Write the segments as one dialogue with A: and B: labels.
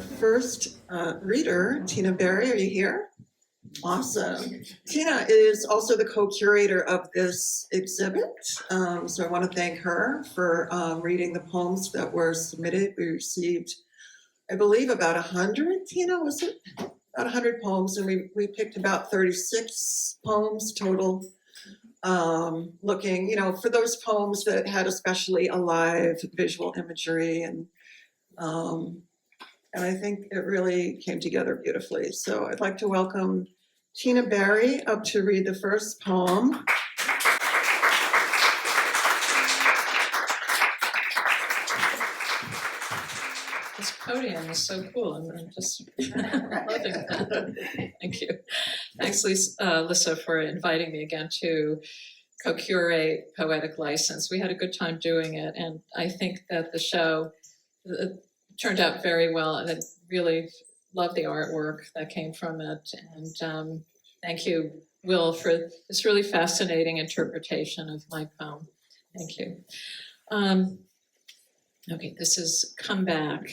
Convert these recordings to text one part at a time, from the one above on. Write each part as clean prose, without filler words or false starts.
A: first reader, Tina Berry. Are you here? Awesome. Tina is also the co-curator of this exhibit. So I want to thank her for reading the poems that were submitted. We received, I believe, about 100, Tina, was it? About 100 poems, and we picked about 36 poems total. Looking, for those poems that had especially alive visual imagery, and I think it really came together beautifully. So I'd like to welcome Tina Berry up to read the first poem.
B: This podium is so cool. I'm just loving that. Thank you. Thanks, Lisa, for inviting me again to co-curate Poetic License. We had a good time doing it, and I think that the show turned out very well, and I really love the artwork that came from it. And thank you, Will, for this really fascinating interpretation of my poem. Thank you. Okay, this is Come Back.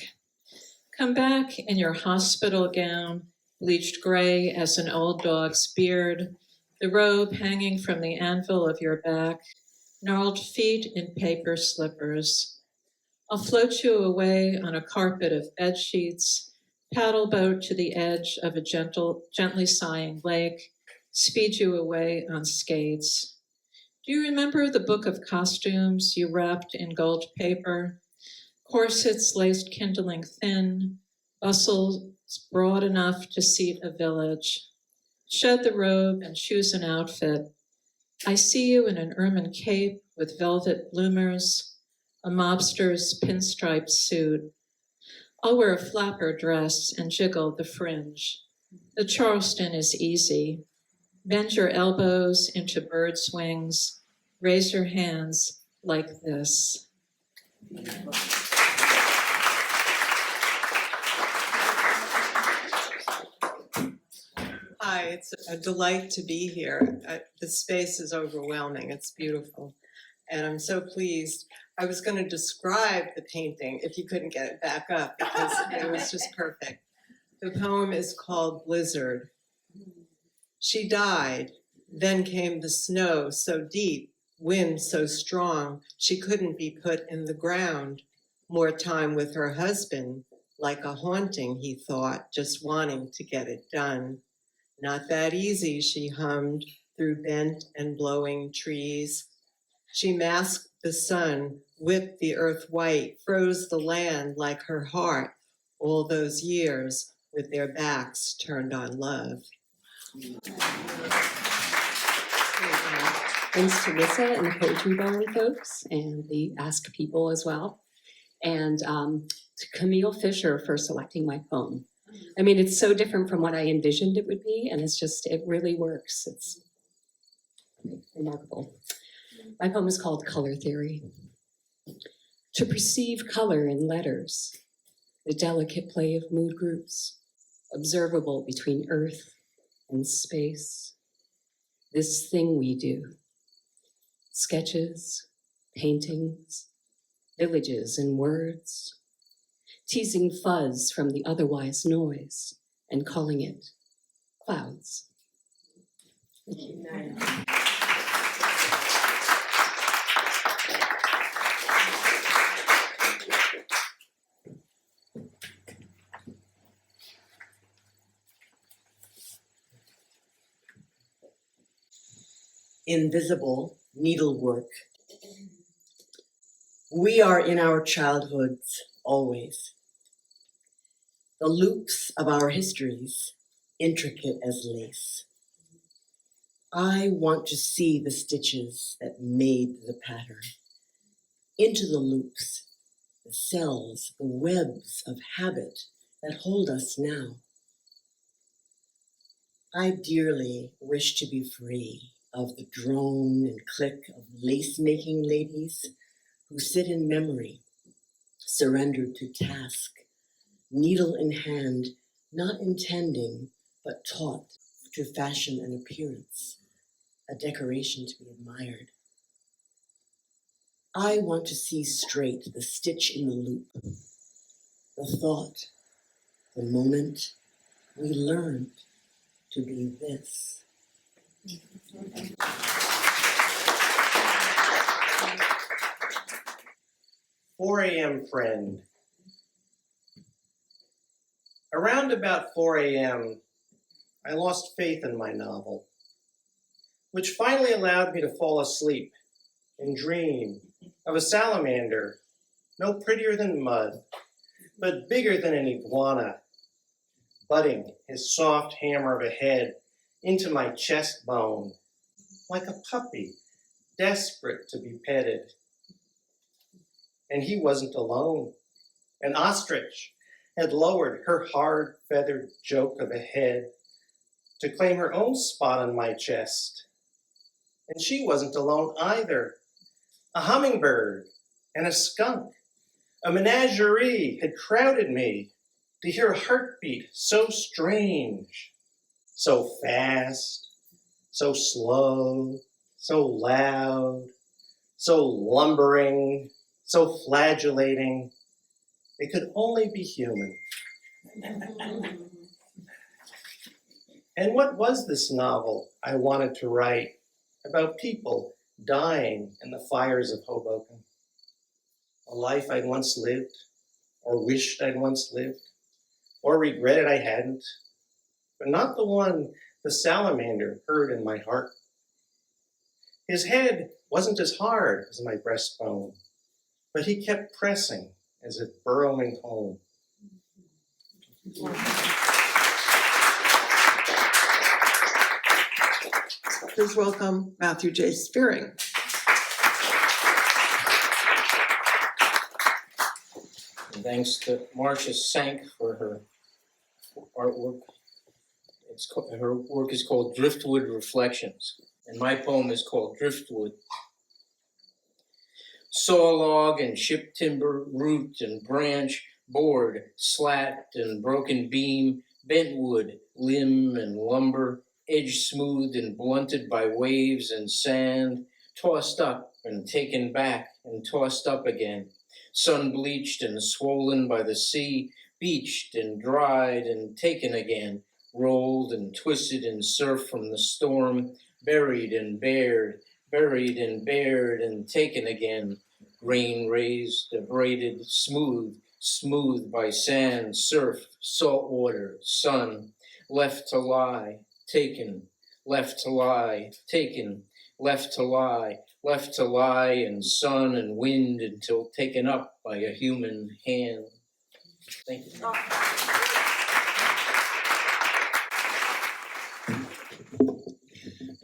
B: Come back in your hospital gown, bleached gray as an old dog's beard, the robe hanging from the anvil of your back, gnarled feet in paper slippers. I'll float you away on a carpet of bed sheets, paddle boat to the edge of a gently sighing lake, speed you away on skates. Do you remember the book of costumes you wrapped in gold paper? Corsets laced kindling thin, bustles broad enough to seat a village. Shed the robe and choose an outfit. I see you in an ermine cape with velvet bloomers, a mobster's pinstripe suit. I'll wear a flapper dress and jiggle the fringe. The Charleston is easy. Bend your elbows into bird's wings. Raise your hands like this.
C: Hi, it's a delight to be here. The space is overwhelming. It's beautiful. And I'm so pleased. I was going to describe the painting if you couldn't get it back up because it was just perfect. The poem is called Blizzard. She died. Then came the snow so deep, wind so strong, she couldn't be put in the ground. More time with her husband, like a haunting, he thought, just wanting to get it done. Not that easy, she hummed through bent and blowing trees. She masked the sun, whipped the earth white, froze the land like her heart, all those years with their backs turned on love.
D: Thanks to Lisa and the Poetry Barn folks and the Ask people as well. And to Camile Fischer for selecting my poem. I mean, it's so different from what I envisioned it would be, and it really works. It's remarkable. My poem is called Color Theory. To perceive color in letters, the delicate play of mood groups, observable between earth and space. This thing we do. Sketches, paintings, villages and words, teasing fuzz from the otherwise noise and calling it clouds. Thank you.
E: Invisible needlework. We are in our childhoods always. The loops of our histories, intricate as lace. I want to see the stitches that made the pattern. Into the loops, the cells, the webs of habit that hold us now. I dearly wish to be free of the drone and click of lace-making ladies who sit in memory, surrendered to task, needle in hand, not intending, but taught to fashion an appearance, a decoration to be admired. I want to see straight the stitch in the loop, the thought, the moment we learned to be this.
F: 4 a.m. friend. Around about 4 a.m., I lost faith in my novel, which finally allowed me to fall asleep and dream of a salamander, no prettier than mud, but bigger than an iguana, butting his soft hammer of a head into my chest bone, like a puppy, desperate to be petted. And he wasn't alone. An ostrich had lowered her hard feathered joke of a head to claim her own spot on my chest. And she wasn't alone either. A hummingbird and a skunk, a menagerie had crowded me to hear a heartbeat so strange, so fast, so slow, so loud, so lumbering, so flagellating. It could only be human. And what was this novel I wanted to write about people dying in the fires of Hoboken? A life I'd once lived, or wished I'd once lived, or regretted I hadn't, but not the one the salamander heard in my heart. His head wasn't as hard as my breastbone, but he kept pressing as if burrowing home.
A: Please welcome Matthew J. Spearing.
G: And thanks to Marcia Sank for her artwork. Her work is called Driftwood Reflections, and my poem is called Driftwood. Saw log and ship timber, root and branch, board, slat and broken beam, bent wood, limb and lumber, edge smoothed and blunted by waves and sand, tossed up and taken back and tossed up again, sun bleached and swollen by the sea, beached and dried and taken again, rolled and twisted in surf from the storm, buried and bared and taken again, grain raised, abraded, smooth by sand, surf, salt water, sun, left to lie, taken, left to lie, taken, left to lie in sun and wind until taken up by a human hand. Thank you.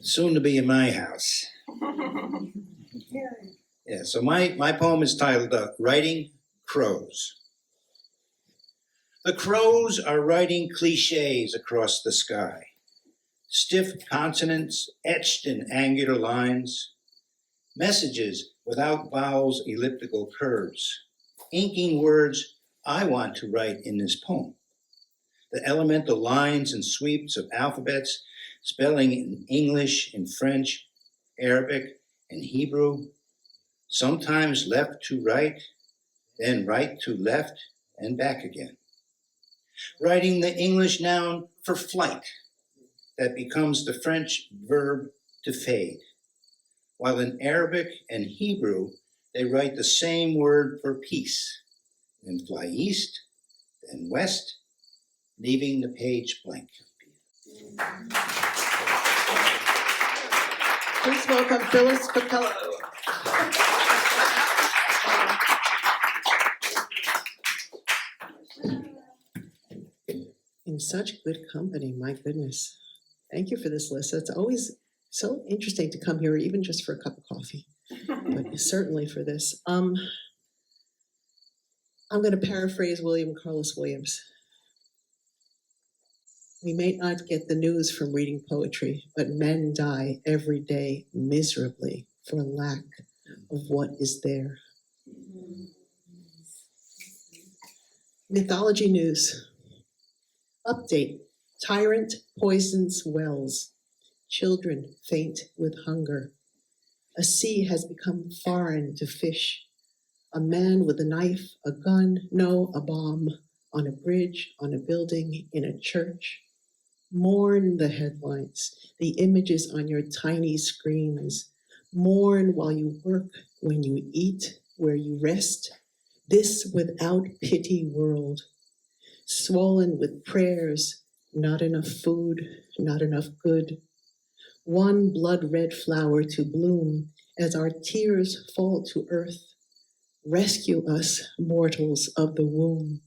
H: Soon to be in my house. Yeah, so my poem is titled Writing Crows. The crows are writing cliches across the sky. Stiff consonants etched in angular lines. Messages without vowels, elliptical curves. Inking words I want to write in this poem. The elemental lines and sweeps of alphabets, spelling in English, in French, Arabic, and Hebrew. Sometimes left to right, then right to left, and back again. Writing the English noun for flight that becomes the French verb to fade, while in Arabic and Hebrew, they write the same word for peace, then fly east, then west, leaving the page blank.
A: Please welcome Phyllis Capello.
I: In such good company, my goodness. Thank you for this, Lissa. It's always so interesting to come here, even just for a cup of coffee, but certainly for this. I'm going to paraphrase William Carlos Williams. We may not get the news from reading poetry, but men die every day miserably for lack of what is there. Mythology news. Update. Tyrant poisons wells. Children faint with hunger. A sea has become foreign to fish. A man with a knife, a gun, no, a bomb, on a bridge, on a building, in a church. Mourn the headlines, the images on your tiny screens. Mourn while you work, when you eat, where you rest. This without pity world, swollen with prayers, not enough food, not enough good. One blood-red flower to bloom as our tears fall to earth. Rescue us, mortals of the womb.